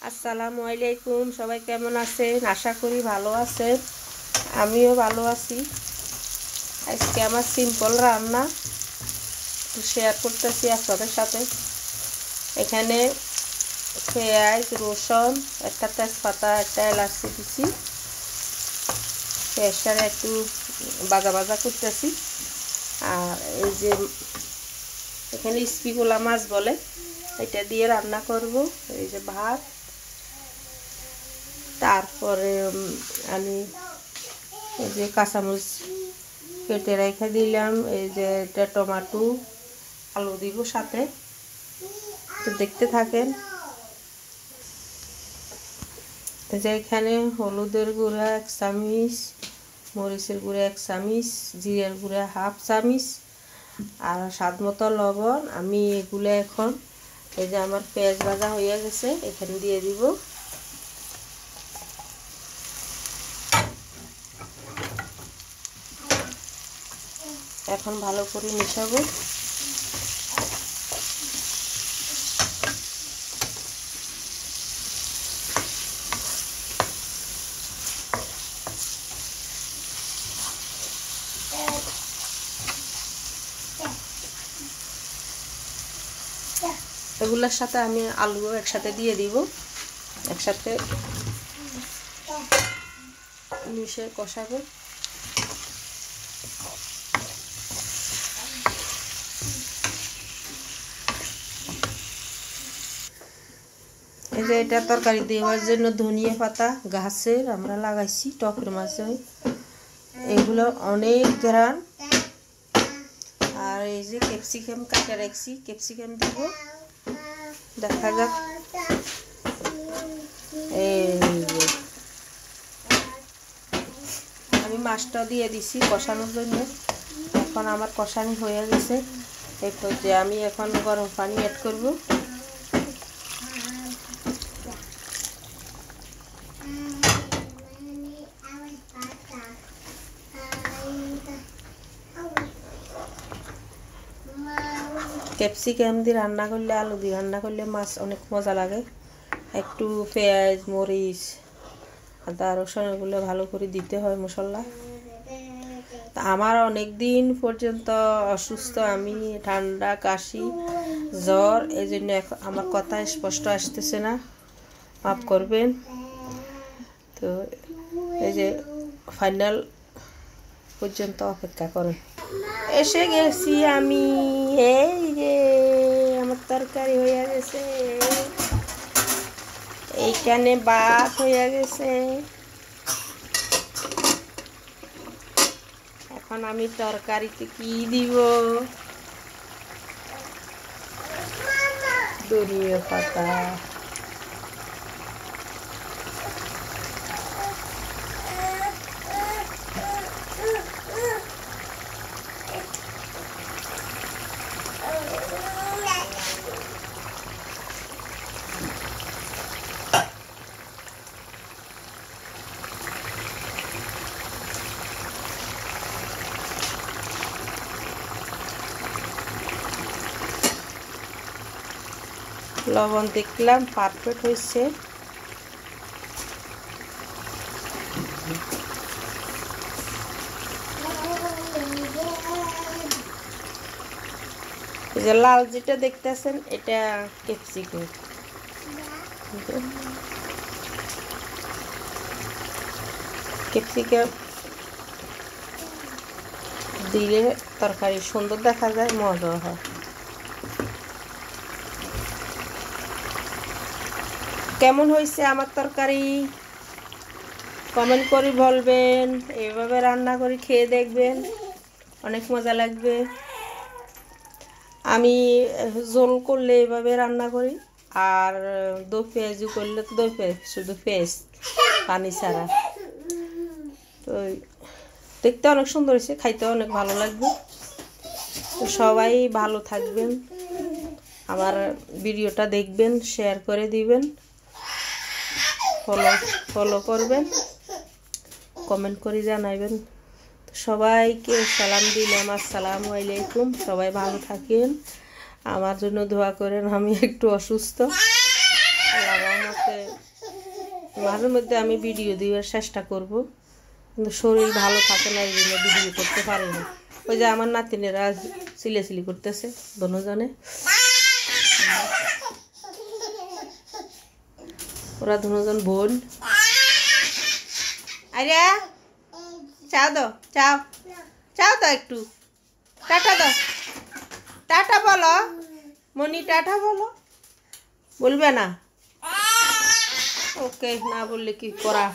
আসসালামু আলাইকুম, সবাই কেমন আছেন? আশা করি ভালো আছেন। আমিও ভালো আছি। আজকে আমার সিম্পল রান্না শেয়ার করতেছি আপনাদের সাথে। এখানে পেঁয়াজ, রসুন, একটা তেজপাতা, একটা এলাচি দিছি। পেঁয়াজটা একটু ভাজা ভাজা করতেছি। আর এই যে এখানে স্পিগুলা মাছ বলে, এটা দিয়ে রান্না করব। এই যে ভাত, তারপরে আমি এই যে কাঁচামরিচ কেটে রেখে দিলাম। এই যে এটা টমেটো, আলু দিব সাথে। তো দেখতে থাকেন। এই যে এখানে হলুদের গুঁড়া 1 চামচ, মরিচের গুঁড়া 1 চামচ, জিরার গুঁড়া 1/2 চামচ আর স্বাদ মতো লবণ। আমি এগুলো এখন এই যে আমার পেঁয়াজ ভাজা হয়ে গেছে, এখানে দিয়ে দিব। এখন ভালো করে মিশাবো। এগুলোর সাথে আমি আলু একসাথে দিয়ে দিব, একসাথে মিশে কষাবো। এই যে এটা তরকারি দেওয়ার জন্য ধনিয়া পাতা গাছের আমরা লাগাইছি টবের মাঝে, এগুলো অনেক ঘ্রাণ। আর এই যে ক্যাপসিকাম কাটা রাখছি, ক্যাপসিকাম দিব, দেখা যাক। এই যে আমি মাছটা দিয়ে দিছি কষানোর জন্য। এখন আমার কষানি হয়ে গেছে। এরপর যে আমি এখন গরম পানি অ্যাড করব। ক্যাপসিকাম দিয়ে রান্না করলে, আলু দিয়ে রান্না করলে মাছ অনেক মজা লাগে। একটু পেঁয়াজ, মরিচ, আদা, রসুন এগুলো ভালো করে দিতে হয় মশলা। আমার অনেক দিন পর্যন্ত অসুস্থ আমি, ঠান্ডা, কাশি, জ্বর, এই জন্য আমার কথা স্পষ্ট আসতেছে না, মাফ করবেন। তো এই যে ফাইনাল পর্যন্ত অপেক্ষা করেন। এসে গেছি আমি। এই যে আমার তরকারি হয়ে গেছে, এইখানে ভাত হয়ে গেছে। এখন আমি তরকারিতে কি দিব? ধনিয়া পাতা, লবণ দেখলাম পারফেক্ট হয়েছে। এই যে লাল যেটা দেখতেছেন এটা ক্যাপসিকাম। ক্যাপসিকাম দিলে তরকারি সুন্দর দেখা যায়, মজা হয়। কেমন হয়েছে আমার তরকারি কমেন্ট করে বলবেন। এভাবে রান্না করে খেয়ে দেখবেন, অনেক মজা লাগবে। আমি ঝোল করলে এভাবে রান্না করি, আর দই পেঁয়াজু করলে তো দই পেঁয়াজ, শুধু পেঁয়াজ, পানি ছাড়া। তো দেখতে অনেক সুন্দর হয়েছে, খাইতে অনেক ভালো লাগবে। তো সবাই ভালো থাকবেন, আমার ভিডিওটা দেখবেন, শেয়ার করে দিবেন, ফলো করবেন, কমেন্ট করে জানাবেন। সবাইকে সালাম দিলাম, আসসালামু আলাইকুম। সবাই ভালো থাকেন, আমার জন্য দোয়া করেন। আমি একটু অসুস্থ, আল্লাহর রহমতে মাঝে মধ্যে আমি ভিডিও দেওয়ার চেষ্টা করব, কিন্তু শরীর ভালো থাকে না, এই জন্য ভিডিও করতে পারি না। ওই যে আমার নাতিনেরা চিলেচিলি করতেছে দুজনে, ওরা দুজন বোন। আরে চাও দাও, চাও চাও দাও, একটু টাটা দাও, টাটা বলো মনি, টাটা বলো। বলবে না? ওকে, না বললে কি করা।